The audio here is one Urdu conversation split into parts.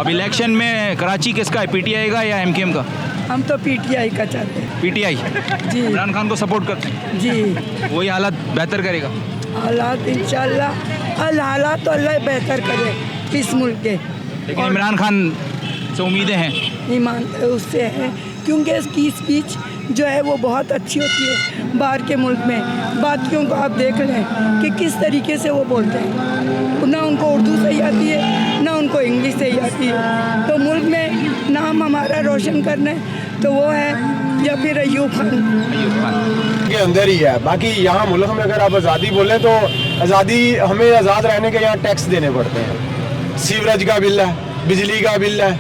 اب الیکشن میں کراچی کس کا ہے, پی ٹی آئی کا یا ایم کیو ایم کا؟ ہم تو پی ٹی آئی کا چاہتے ہیں. PTI. جی عمران خان کو سپورٹ کرتے ہیں, جی. وہی حالات بہتر کرے گا. حالات انشاءاللہ حالات تو اللہ بہتر کرے اس ملک کے. لیکن عمران خان سے امیدیں ہیں. ایمان اس سے ہے کیونکہ اس کی اسپیچ جو ہے وہ بہت اچھی ہوتی ہے. باہر کے ملک میں باقیوں کو آپ دیکھ لیں کہ کس طریقے سے وہ بولتے ہیں, نہ ان کو اردو صحیح آتی ہے نہ ان کو انگلش صحیح آتی ہے. تو ملک میں نام ہمارا روشن کرنے تو وہ ہے یا پھر ایوب خان کے اندر ہی ہے. باقی یہاں ملک میں اگر آپ آزادی بولیں تو آزادی ہمیں آزاد رہنے کے یہاں ٹیکس دینے پڑتے ہیں. سیوریج کا بل ہے, بجلی کا بل ہے,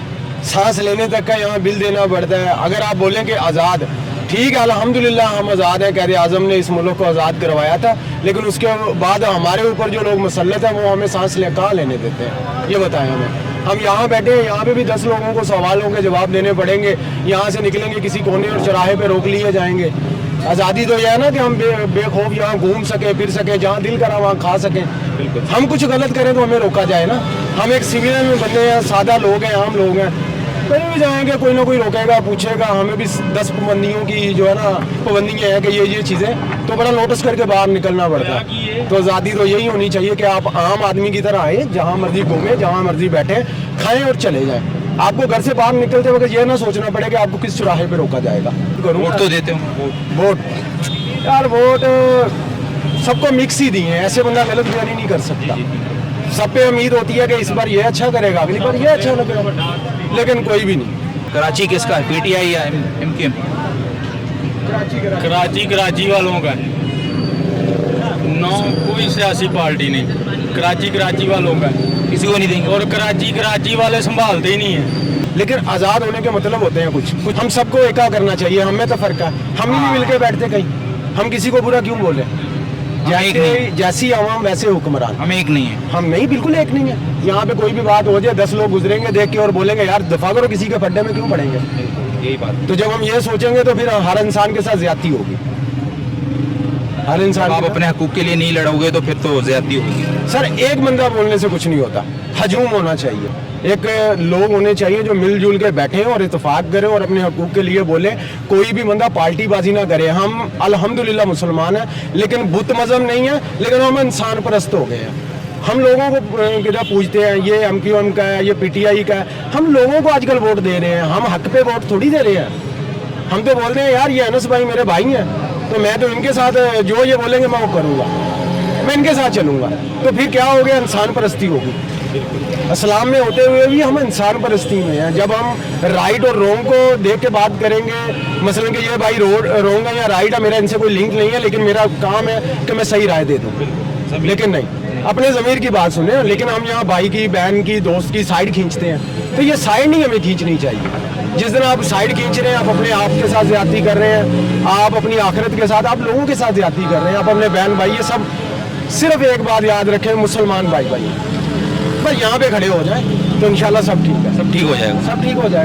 سانس لینے تک کا یہاں بل دینا پڑتا ہے. اگر آپ بولیں کہ آزاد, ٹھیک ہے الحمدللہ ہم آزاد ہیں, قائد اعظم نے اس ملک کو آزاد کروایا تھا, لیکن اس کے بعد ہمارے اوپر جو لوگ مسلط ہیں وہ ہمیں سانس کہاں لینے دیتے ہیں, یہ بتائیں ہمیں. ہم یہاں بیٹھے ہیں, یہاں پہ بھی 10 لوگوں کو سوالوں کے جواب دینے پڑیں گے. یہاں سے نکلیں گے کسی کونے اور چوراہے پہ روک لیے جائیں گے. آزادی تو یہ ہے نا کہ ہم بے خوف یہاں گھوم سکیں, پھر سکیں, جہاں دل کرا وہاں کھا سکیں. ہم کچھ غلط کریں تو ہمیں روکا جائے نا. ہم ایک سویلین میں بندے ہیں, سادہ لوگ ہیں, عام لوگ ہیں, کہیں بھی جائیں گے کوئی نہ کوئی روکے گا, پوچھے گا. ہمیں بھی 10 پابندیوں کی جو ہے نا پابندیاں ہیں کہ یہ چیزیں, تو بڑا نوٹس کر کے باہر نکلنا پڑتا ہے. تو آزادی تو یہی ہونی چاہیے کہ آپ عام آدمی کی طرح آئیں, جہاں مرضی گھومیں, جہاں مرضی بیٹھیں, کھائیں اور چلے جائیں. آپ کو گھر سے باہر نکلتے وقت یہ نہ سوچنا پڑے کہ آپ کو کس چوراہے پہ روکا جائے گا. ووٹ تو دیتے ہوں. ووٹ یار ووٹ سب کو مکس ہی دی ہیں, ایسے بندہ غلط بیانی نہیں کر سکتا. سب پہ امید ہوتی ہے کہ اس بار یہ اچھا کرے گا, اگلی بار یہ اچھا لگے گا, لیکن کوئی بھی نہیں. کراچی کس کا ہے, پی ٹی آئی یا ایم کیو ایم؟ کراچی والوں کا نو, کوئی سیاسی پارٹی نہیں. کراچی والوں کا کسی کو نہیں دیں گے. اور کراچی والے سنبھالتے ہی نہیں ہیں. لیکن آزاد ہونے کے مطلب ہوتے ہیں کچھ. ہم سب کو ایکا کرنا چاہیے. ہم میں تو فرق ہے, ہم ہی نہیں مل کے بیٹھتے کہیں. ہم کسی کو برا کیوں بولے؟ جیسی عوام ویسے حکمران. ہم ایک نہیں ہیں. ہم نہیں, بالکل ایک نہیں ہے. یہاں پہ کوئی بھی بات ہو جائے 10 لوگ گزریں گے دیکھ کے اور بولیں گے یار دفاع کرو, کسی کے پڈے میں کیوں پڑیں گے. یہی بات. تو جب ہم یہ سوچیں گے تو پھر ہر انسان کے ساتھ زیادتی ہوگی. ہر انسان, آپ اپنے حقوق کے لیے نہیں لڑو گے تو پھر تو زیادتی ہوگی. سر ایک بندہ بولنے سے کچھ نہیں ہوتا, ہجوم ہونا چاہیے. ایک لوگ ہونے چاہیے جو مل جل کے بیٹھیں اور اتفاق کریں اور اپنے حقوق کے لیے بولیں. کوئی بھی بندہ پارٹی بازی نہ کرے. ہم الحمدللہ مسلمان ہیں لیکن بت مذہب نہیں ہے, لیکن ہم انسان پرست ہو گئے ہیں. ہم لوگوں کو کدھر پوچھتے ہیں یہ ایم کیو ایم کا ہے, یہ پی ٹی آئی کا ہے. ہم لوگوں کو آج کل ووٹ دے رہے ہیں, ہم حق پہ ووٹ تھوڑی دے رہے ہیں. ہم تو بولتے ہیں یار یہ انس بھائی میرے بھائی ہیں, تو میں تو ان کے ساتھ جو یہ بولیں گے میں وہ کروں گا, میں ان کے ساتھ چلوں گا. تو پھر کیا ہو گیا, انسان پرستی ہوگی. اسلام میں ہوتے ہوئے بھی ہم انسان پرستی میں ہیں. جب ہم رائٹ اور رونگ کو دیکھ کے بات کریں گے, مثلا کہ یہ بھائی رونگ ہے یا رائٹ ہے, میرا ان سے کوئی لنک نہیں ہے, لیکن میرا کام ہے کہ میں صحیح رائے دے دوں. لیکن نہیں, اپنے ضمیر کی بات سنیں. لیکن ہم یہاں بھائی کی, بہن کی, دوست کی سائڈ کھینچتے ہیں. تو یہ سائڈ نہیں ہمیں کھینچنی چاہیے. جس دن آپ سائڈ کھینچ رہے ہیں آپ اپنے آپ کے ساتھ زیادتی کر رہے ہیں, آپ اپنی آخرت کے ساتھ, آپ لوگوں کے ساتھ زیادتی کر رہے ہیں, آپ اپنے بہن بھائی. یہ سب صرف ایک بات یاد رکھیں, مسلمان بھائی بھائی بس یہاں پہ کھڑے ہو جائیں تو انشاءاللہ سب ٹھیک ہے. سب ٹھیک ہو جائے گا. سب ٹھیک ہو جائے گا.